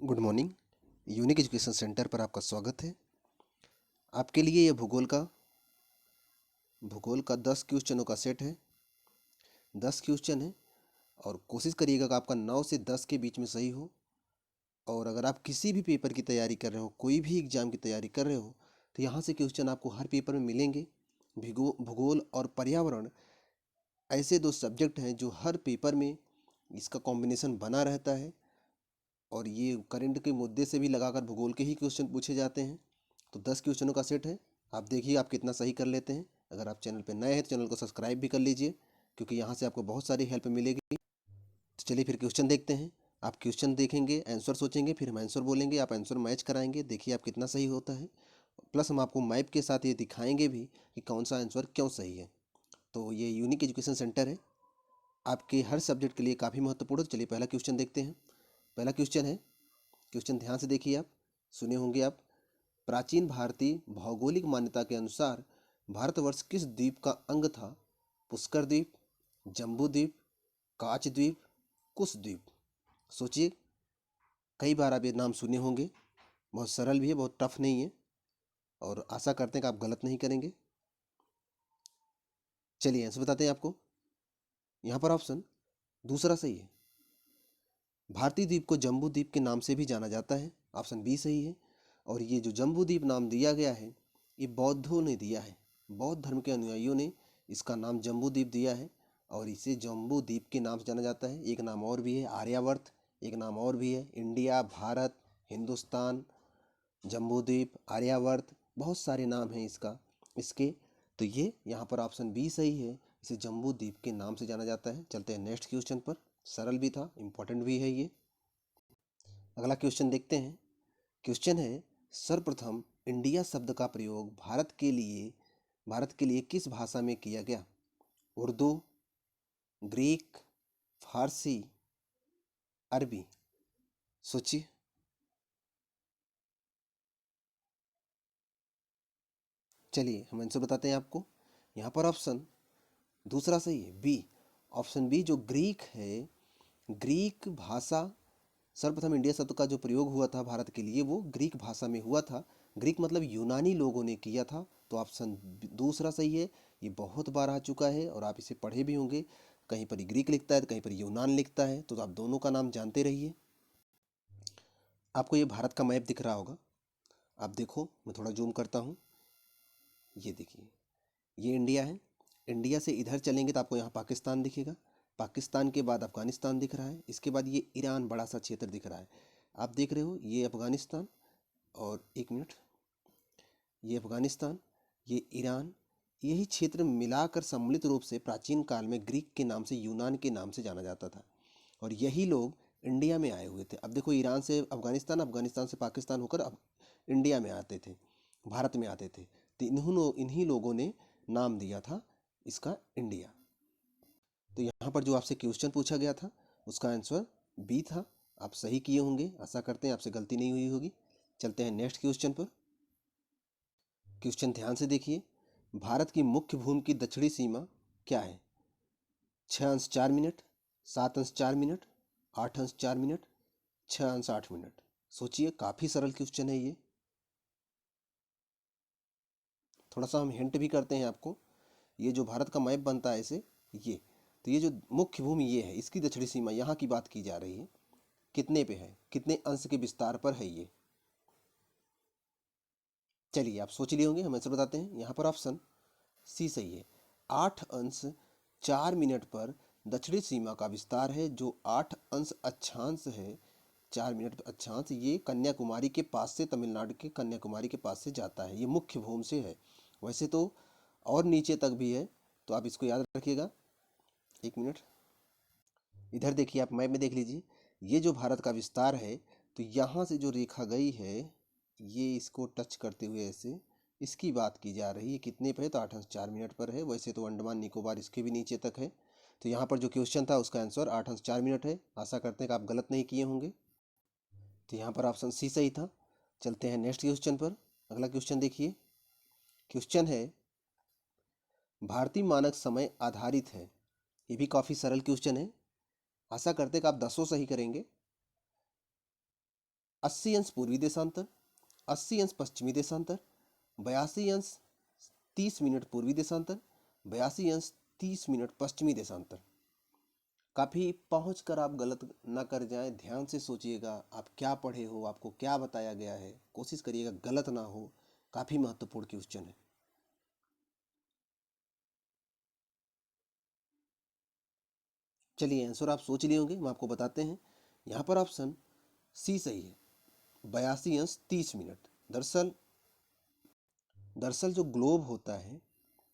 Good morning. Unique education centre पर आपका स्वागत है। आपके लिए ये भूगोल का 10 क्वेश्चनों का सेट है। 10 क्वेश्चन है और कोशिश करिएगा कि आपका 9 से 10 के बीच में सही हो। और अगर आप किसी भी पेपर की तैयारी कर रहे हो, कोई भी एग्जाम की तैयारी कर रहे हो, तो यहाँ से क्वेश्चन आपको हर पेपर में मिलेंगे। भूगोल और पर्यावरण ऐसे दो सब्जेक्ट हैं जो हर पेपर में इसका कॉम्बिनेशन बना रहता है और ये करंट के मुद्दे से भी लगाकर भूगोल के ही क्वेश्चन पूछे जाते हैं। तो 10 क्वेश्चनों का सेट है। आप देखिए आप कितना सही कर लेते हैं। अगर आप चैनल पर नए हैं तो चैनल को सब्सक्राइब भी कर लीजिए, क्योंकि यहाँ से आपको बहुत सारी हेल्प मिलेगी। तो चलिए फिर क्वेश्चन देखते हैं। आप क्वेश्चन देखेंगे, आंसर सोचेंगे, फिर हम आंसर बोलेंगे, आप आंसर मैच कराएंगे। देखिए आप कितना सही होता है। प्लस हम आपको मैप के साथ ये दिखाएंगे भी कि कौन सा आंसर क्यों सही है। तो ये यूनिक एजुकेशन सेंटर है, आपके हर सब्जेक्ट के लिए काफ़ी महत्वपूर्ण है। तो चलिए पहला क्वेश्चन देखते हैं। पहला क्वेश्चन है, क्वेश्चन ध्यान से देखिए, आप सुने होंगे आप। प्राचीन भारतीय भौगोलिक मान्यता के अनुसार भारतवर्ष किस द्वीप का अंग था? पुष्कर द्वीप, जम्बू द्वीप, काच द्वीप, कुश द्वीप। सोचिए, कई बार आप ये नाम सुने होंगे। बहुत सरल भी है, बहुत टफ नहीं है, और आशा करते हैं कि आप गलत नहीं करेंगे। चलिए आंसर बताते हैं आपको। यहाँ पर ऑप्शन दूसरा सही है। भारतीय द्वीप को जम्बू द्वीप के नाम से भी जाना जाता है। ऑप्शन बी सही है। और ये जो जम्बू द्वीप नाम दिया गया है, ये बौद्धों ने दिया है। बौद्ध धर्म के अनुयायियों ने इसका नाम जम्बू द्वीप दिया है और इसे जम्बू द्वीप के नाम से जाना जाता है। एक नाम और भी है आर्यावर्त, एक नाम और भी है इंडिया, भारत, हिंदुस्तान, जम्बू द्वीप, आर्यावर्त, बहुत सारे नाम हैं इसके। तो ये यहाँ पर ऑप्शन बी सही है, इसे जम्बू द्वीप के नाम से जाना जाता है। चलते हैं नेक्स्ट क्वेश्चन पर। सरल भी था, इम्पोर्टेंट भी है ये। अगला क्वेश्चन देखते हैं। क्वेश्चन है, सर्वप्रथम इंडिया शब्द का प्रयोग भारत के लिए किस भाषा में किया गया? उर्दू, ग्रीक, फारसी, अरबी। सोचिए। चलिए हम आंसर बताते हैं आपको। यहाँ पर ऑप्शन दूसरा सही है, बी। ऑप्शन बी जो ग्रीक है, ग्रीक भाषा, सर्वप्रथम इंडिया शब्द का जो प्रयोग हुआ था भारत के लिए, वो ग्रीक भाषा में हुआ था। ग्रीक मतलब यूनानी लोगों ने किया था। तो ऑप्शन दूसरा सही है। ये बहुत बार आ चुका है और आप इसे पढ़े भी होंगे। कहीं पर ग्रीक लिखता है तो कहीं पर यूनान लिखता है, तो आप दोनों का नाम जानते रहिए। आपको ये भारत का मैप दिख रहा होगा। आप देखो, मैं थोड़ा जूम करता हूँ। ये देखिए, ये इंडिया है। इंडिया से इधर चलेंगे तो आपको यहाँ पाकिस्तान दिखेगा। पाकिस्तान के बाद अफगानिस्तान दिख रहा है। इसके बाद ये ईरान बड़ा सा क्षेत्र दिख रहा है। आप देख रहे हो, ये अफगानिस्तान, और एक मिनट, ये अफगानिस्तान, ये ईरान, यही क्षेत्र मिलाकर सम्मिलित रूप से प्राचीन काल में ग्रीक के नाम से, यूनान के नाम से जाना जाता था। और यही लोग इंडिया में आए हुए थे। अब देखो, ईरान से अफगानिस्तान, अफगानिस्तान से पाकिस्तान होकर अब इंडिया में आते थे, भारत में आते थे। तो इन्हीं लोगों ने नाम दिया था इसका इंडिया। तो यहाँ पर जो आपसे क्वेश्चन पूछा गया था, उसका आंसर बी था। आप सही किए होंगे, आशा करते हैं आपसे गलती नहीं हुई होगी। चलते हैं नेक्स्ट क्वेश्चन पर। क्वेश्चन ध्यान से देखिए। भारत की मुख्य भूमि की दक्षिणी सीमा क्या है? 6 अंश 4 मिनट, 7 अंश 4 मिनट, 8 अंश 4 मिनट, 6 अंश 8 मिनट। सोचिए, काफ़ी सरल क्वेश्चन है ये। थोड़ा सा हम हिंट भी करते हैं आपको। ये जो भारत का मैप बनता है ऐसे, ये, तो ये जो मुख्य भूमि ये है, इसकी दक्षिणी सीमा यहाँ की बात की जा रही है। कितने पे है, कितने अंश के विस्तार पर है ये? चलिए आप सोच लिए होंगे, हम आंसर बताते हैं। यहाँ पर ऑप्शन सी सही है। 8 अंश 4 मिनट पर दक्षिणी सीमा का विस्तार है। जो 8 अंश अक्षांश है, 4 मिनट अक्षांश, ये कन्याकुमारी के पास से, तमिलनाडु के कन्याकुमारी के पास से जाता है। ये मुख्य भूमि से है। वैसे तो और नीचे तक भी है, तो आप इसको याद रखिएगा। एक मिनट, इधर देखिए, आप मैप में देख लीजिए। ये जो भारत का विस्तार है, तो यहाँ से जो रेखा गई है, ये इसको टच करते हुए ऐसे, इसकी बात की जा रही है। कितने पे है? तो 8 अंश 4 मिनट पर है। वैसे तो अंडमान निकोबार इसके भी नीचे तक है। तो यहाँ पर जो क्वेश्चन था उसका आंसर 8 अंश 4 मिनट है। आशा करते हैं कि आप गलत नहीं किए होंगे। तो यहाँ पर ऑप्शन सी सही था। चलते हैं नेक्स्ट क्वेश्चन पर। अगला क्वेश्चन देखिए। क्वेश्चन है, भारतीय मानक समय आधारित है। ये भी काफ़ी सरल क्वेश्चन है। आशा करते हैं कि आप 10 सही करेंगे। 80 अंश पूर्वी देशांतर, 80 अंश पश्चिमी देशांतर, 82 अंश 30 मिनट पूर्वी देशांतर, 82 अंश 30 मिनट पश्चिमी देशांतर। काफ़ी पहुँच कर आप गलत ना कर जाएं, ध्यान से सोचिएगा आप क्या पढ़े हो, आपको क्या बताया गया है, कोशिश करिएगा गलत ना हो। काफ़ी महत्वपूर्ण क्वेश्चन है। चलिए आंसर आप सोच लिए होंगे, हम आपको बताते हैं। यहाँ पर ऑप्शन सी सही है, 82 अंश 30 मिनट। दरअसल जो ग्लोब होता है,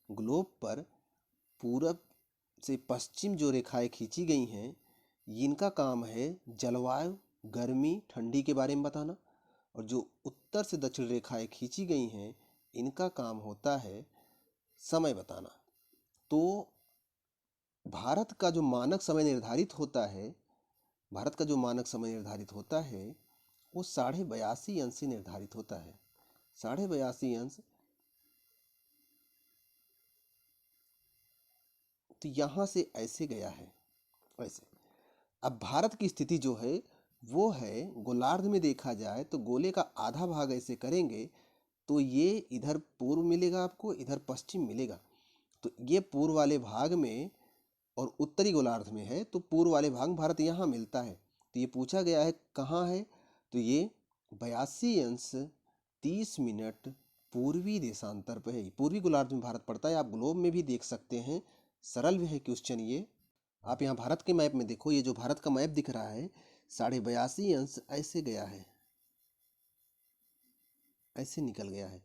ग्लोब पर पूरब से पश्चिम जो रेखाएं खींची गई हैं, इनका काम है जलवायु, गर्मी, ठंडी के बारे में बताना। और जो उत्तर से दक्षिण रेखाएं खींची गई हैं, इनका काम होता है समय बताना। तो भारत का जो मानक समय निर्धारित होता है, भारत का जो मानक समय निर्धारित होता है वो 82.5 अंश से निर्धारित होता है। 82.5 अंश। तो यहाँ से ऐसे गया है, ऐसे। अब भारत की स्थिति जो है वो है, गोलार्ध में देखा जाए तो गोले का आधा भाग ऐसे करेंगे तो ये इधर पूर्व मिलेगा आपको, इधर पश्चिम मिलेगा। तो ये पूर्व वाले भाग में और उत्तरी गोलार्ध में है, तो पूर्व वाले भाग में भारत यहाँ मिलता है। तो ये पूछा गया है कहाँ है, तो ये 82 अंश 30 मिनट पूर्वी देशांतर पे है। पूर्वी गोलार्ध में भारत पड़ता है, आप ग्लोब में भी देख सकते हैं। सरल भी है क्वेश्चन ये। आप यहाँ भारत के मैप में देखो, ये जो भारत का मैप दिख रहा है 82.5 अंश ऐसे गया है, ऐसे निकल गया है।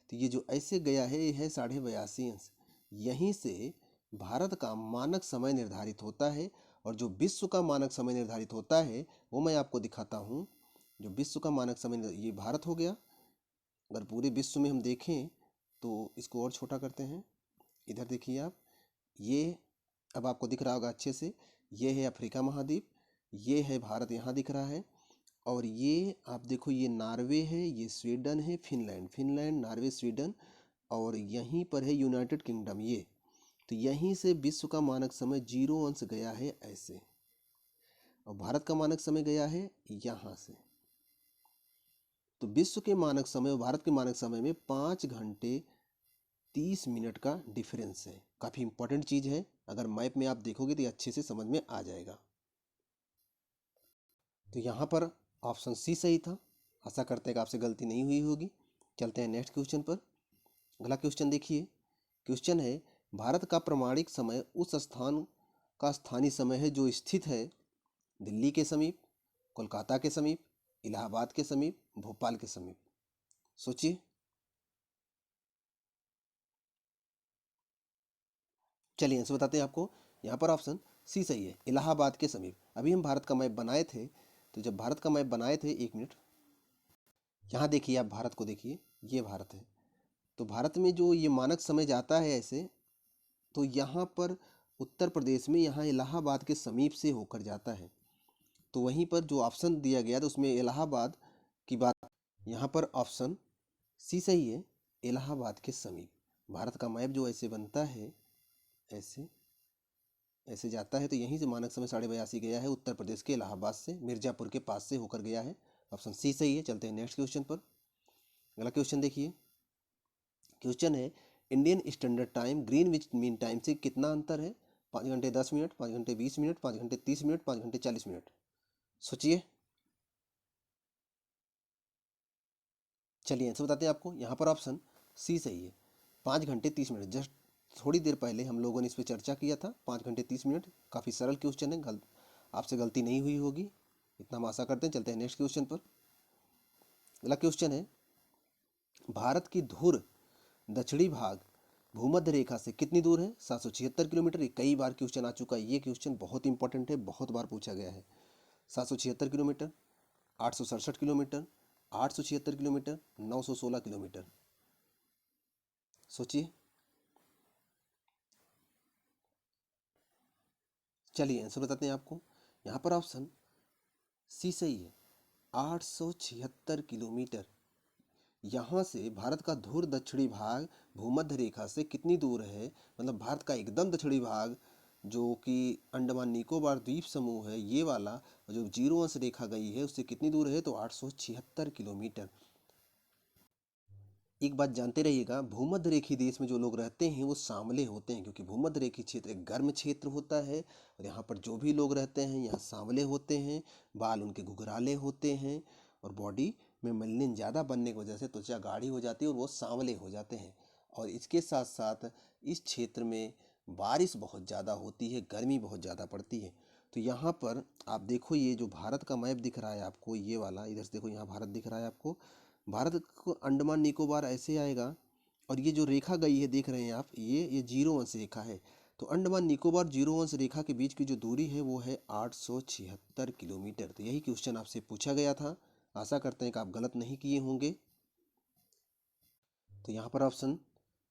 तो ये जो ऐसे गया है ये है 82.5 अंश। यहीं से भारत का मानक समय निर्धारित होता है। और जो विश्व का मानक समय निर्धारित होता है वो मैं आपको दिखाता हूँ। जो विश्व का मानक समय, ये भारत हो गया। अगर पूरे विश्व में हम देखें तो इसको और छोटा करते हैं। इधर देखिए आप, ये अब आपको दिख रहा होगा अच्छे से, ये है अफ्रीका महाद्वीप, ये है भारत यहाँ दिख रहा है। और ये आप देखो, ये नॉर्वे है, ये स्वीडन है, फिनलैंड, नॉर्वे, स्वीडन। और यहीं पर है यूनाइटेड किंगडम ये। तो यहीं से विश्व का मानक समय 0 अंश गया है ऐसे, और भारत का मानक समय गया है यहाँ से। तो विश्व के मानक समय और भारत के मानक समय में 5 घंटे 30 मिनट का डिफरेंस है। काफ़ी इंपॉर्टेंट चीज़ है, अगर मैप में आप देखोगे तो ये अच्छे से समझ में आ जाएगा। तो यहाँ पर ऑप्शन सी सही था। आशा करते हैं कि आपसे गलती नहीं हुई होगी। चलते हैं नेक्स्ट क्वेश्चन पर। अगला क्वेश्चन देखिए। क्वेश्चन है, भारत का प्रमाणिक समय उस स्थान का स्थानीय समय है जो स्थित है दिल्ली के समीप, कोलकाता के समीप, इलाहाबाद के समीप, भोपाल के समीप। सोचिए। चलिए आंसर बताते हैं आपको। यहाँ पर ऑप्शन सी सही है, इलाहाबाद के समीप। अभी हम भारत का मैप बनाए थे, तो जब भारत का मैप बनाए थे, 1 मिनट, यहाँ देखिए आप भारत को देखिए, ये भारत है। तो भारत में जो ये मानक समय जाता है ऐसे, तो यहाँ पर उत्तर प्रदेश में यहाँ इलाहाबाद के समीप से होकर जाता है। तो वहीं पर जो ऑप्शन दिया गया था उसमें इलाहाबाद की बात, यहाँ पर ऑप्शन सी सही है, इलाहाबाद के समीप। भारत का मैप जो ऐसे बनता है, ऐसे ऐसे जाता है, तो यहीं से मानक समय 82.5 गया है, उत्तर प्रदेश के इलाहाबाद से, मिर्ज़ापुर के पास से होकर गया है। ऑप्शन सी सही है। चलते हैं नेक्स्ट क्वेश्चन पर। अगला क्वेश्चन देखिए। क्वेश्चन है, Indian standard time Greenwich mean time से कितना अंतर है? 5 घंटे 10 मिनट, 5 घंटे 20 मिनट, 5 घंटे 30 मिनट, 5 घंटे 40 मिनट। सोचिए। चलिए आंसर बताते हैं आपको। यहाँ पर ऑप्शन सी सही है, 5 घंटे 30 मिनट। जस्ट थोड़ी देर पहले हम लोगों ने इस पर चर्चा किया था, 5 घंटे 30 मिनट। काफ़ी सरल क्वेश्चन है, आपसे गलती नहीं हुई होगी, इतना हम आशा करते हैं। चलते हैं नेक्स्ट क्वेश्चन पर। अगला क्वेश्चन है, भारत की धुर दक्षिणी भाग भूमध्य रेखा से कितनी दूर है? 776 किलोमीटर। ये कई बार क्वेश्चन आ चुका है, ये क्वेश्चन बहुत इंपॉर्टेंट है, बहुत बार पूछा गया है। 776 किलोमीटर, 867 किलोमीटर, 876 किलोमीटर, 916 किलोमीटर। सोचिए। चलिए आंसर बताते हैं आपको। यहाँ पर ऑप्शन सी सही है, 876 किलोमीटर। यहाँ से भारत का धुर दक्षिणी भाग भूमध्य रेखा से कितनी दूर है, मतलब भारत का एकदम दक्षिणी भाग जो कि अंडमान निकोबार द्वीप समूह है, ये वाला जो 0 अंश रेखा गई है उससे कितनी दूर है, तो 876 किलोमीटर। एक बात जानते रहिएगा, भूमध्य रेखीय देश में जो लोग रहते हैं वो सांवले होते हैं, क्योंकि भूमध्य रेखीय क्षेत्र एक गर्म क्षेत्र होता है और यहाँ पर जो भी लोग रहते हैं यहाँ सांवले होते हैं, बाल उनके घुघराले होते हैं और बॉडी में मेलनिन ज़्यादा बनने की वजह से त्वचा गाढ़ी हो जाती है और वो सांवले हो जाते हैं। और इसके साथ साथ इस क्षेत्र में बारिश बहुत ज़्यादा होती है, गर्मी बहुत ज़्यादा पड़ती है। तो यहाँ पर आप देखो, ये जो भारत का मैप दिख रहा है आपको, ये वाला इधर से देखो, यहाँ भारत दिख रहा है आपको। भारत को अंडमान निकोबार ऐसे आएगा और ये जो रेखा गई है देख रहे हैं आप, ये 0 अंश रेखा है। तो अंडमान निकोबार 0 अंश रेखा के बीच की जो दूरी है वो है 876 किलोमीटर। तो यही क्वेश्चन आपसे पूछा गया था। आशा करते हैं कि आप गलत नहीं किए होंगे। तो यहाँ पर ऑप्शन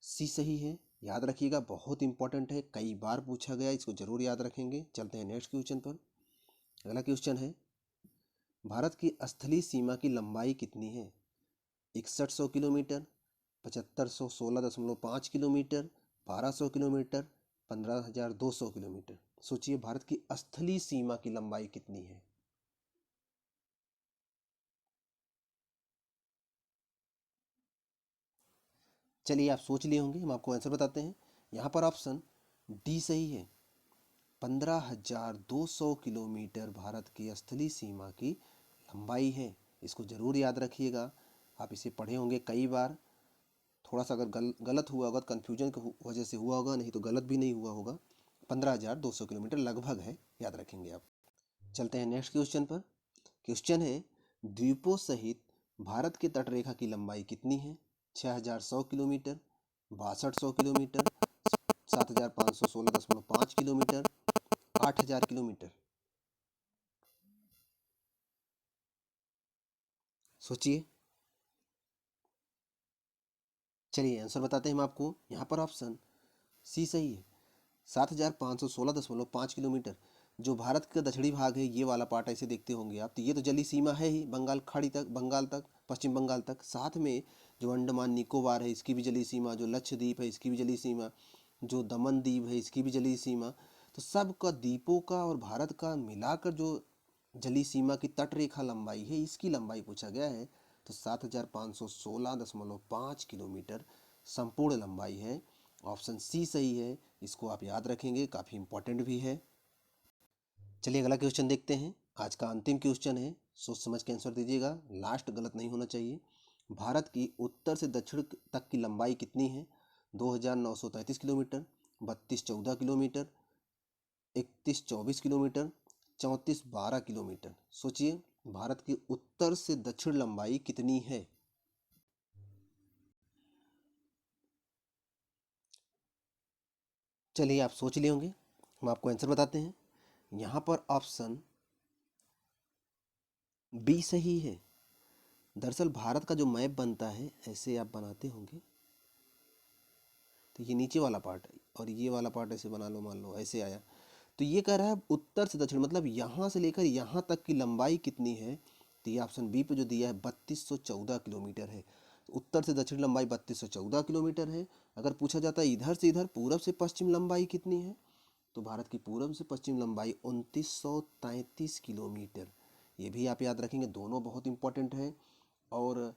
सी सही है, याद रखिएगा, बहुत इंपॉर्टेंट है, कई बार पूछा गया, इसको जरूर याद रखेंगे। चलते हैं नेक्स्ट क्वेश्चन पर। अगला क्वेश्चन है, भारत की स्थलीय सीमा की लंबाई कितनी है? 6100 किलोमीटर, 7516.5 किलोमीटर, 1200 किलोमीटर, 15200 किलोमीटर। सोचिए भारत की स्थलीय सीमा की लंबाई कितनी है? चलिए आप सोच लिए होंगे, हम आपको आंसर बताते हैं। यहाँ पर ऑप्शन डी सही है, 15200 किलोमीटर भारत की स्थलीय सीमा की लंबाई है। इसको ज़रूर याद रखिएगा, आप इसे पढ़े होंगे कई बार। थोड़ा सा अगर गलत हुआ होगा तो कन्फ्यूजन की वजह से हुआ होगा, नहीं तो गलत भी नहीं हुआ होगा। 15200 किलोमीटर लगभग है, याद रखेंगे आप। चलते हैं नेक्स्ट क्वेश्चन पर। क्वेश्चन है, द्वीपों सहित भारत के तटरेखा की लंबाई कितनी है? 6100 किलोमीटर, 6200 किलोमीटर, 7516.5 किलोमीटर, 8000 किलोमीटर। सोचिए। चलिए आंसर बताते हैं हम आपको। यहाँ पर ऑप्शन सी सही है, 7516.5 किलोमीटर। जो भारत का दक्षिणी भाग है, ये वाला पार्ट ऐसे देखते होंगे आप, तो ये तो जलीय सीमा है ही, बंगाल खाड़ी तक, बंगाल तक, पश्चिम बंगाल तक। साथ में जो अंडमान निकोबार है इसकी भी जलीय सीमा, जो लक्षद्वीप है इसकी भी जलीय सीमा, जो दमन द्वीप है इसकी भी जलीय सीमा। तो सब का द्वीपों का और भारत का मिलाकर जो जलीय सीमा की तट रेखा लंबाई है, इसकी लंबाई पूछा गया है। तो 7516.5 किलोमीटर संपूर्ण लंबाई है। ऑप्शन सी सही है, इसको आप याद रखेंगे, काफ़ी इंपॉर्टेंट भी है। चलिए अगला क्वेश्चन देखते हैं। आज का अंतिम क्वेश्चन है, सोच समझ के आंसर दीजिएगा, लास्ट गलत नहीं होना चाहिए। भारत की उत्तर से दक्षिण तक की लंबाई कितनी है? 2933 किलोमीटर, 3214 किलोमीटर, 3124 किलोमीटर, 3412 किलोमीटर। सोचिए भारत की उत्तर से दक्षिण लंबाई कितनी है? चलिए आप सोच लिए होंगे, हम आपको आंसर बताते हैं। यहाँ पर ऑप्शन बी सही है। दरअसल भारत का जो मैप बनता है, ऐसे आप बनाते होंगे, तो ये नीचे वाला पार्ट है और ये वाला पार्ट ऐसे बना लो, मान लो ऐसे आया। तो ये कह रहा है उत्तर से दक्षिण, मतलब यहाँ से लेकर यहाँ तक की लंबाई कितनी है? तो ये ऑप्शन बी पे जो दिया है 3214 किलोमीटर है। तो उत्तर से दक्षिण लंबाई 3214 किलोमीटर है। अगर पूछा जाता है इधर से इधर पूरब से पश्चिम लंबाई कितनी है, तो भारत की पूरब से पश्चिम लंबाई 2933 किलोमीटर। ये भी आप याद रखेंगे, दोनों बहुत इंपॉर्टेंट है। और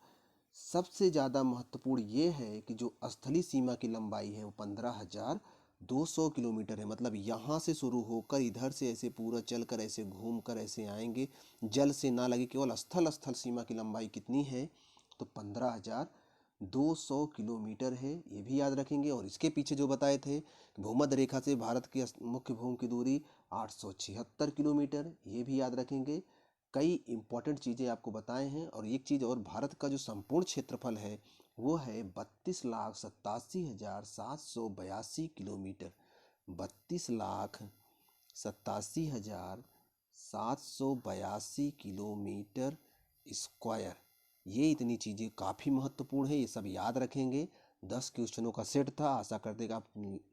सबसे ज़्यादा महत्वपूर्ण ये है कि जो स्थलीय सीमा की लंबाई है वो 15200 किलोमीटर है। मतलब यहाँ से शुरू होकर इधर से ऐसे पूरा चलकर ऐसे घूम कर ऐसे आएंगे, जल से ना लगे, केवल स्थल सीमा की लंबाई कितनी है? तो 15200 किलोमीटर है, ये भी याद रखेंगे। और इसके पीछे जो बताए थे, भूमध्य रेखा से भारत की मुख्य भूमि की दूरी 876 किलोमीटर, ये भी याद रखेंगे। कई इंपॉर्टेंट चीज़ें आपको बताए हैं। और एक चीज़ और, भारत का जो संपूर्ण क्षेत्रफल है वो है 32,87,782 किलोमीटर। 32,87,782 kilometre square. ये इतनी चीज़ें काफ़ी महत्वपूर्ण है, ये सब याद रखेंगे। 10 क्वेश्चनों का सेट था, आशा करते कि आप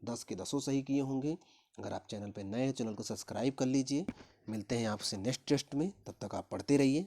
10 के 10 सही किए होंगे। अगर आप चैनल पर नए हैं, चैनल को सब्सक्राइब कर लीजिए। मिलते हैं आपसे नेक्स्ट टेस्ट में, तब तक आप पढ़ते रहिए।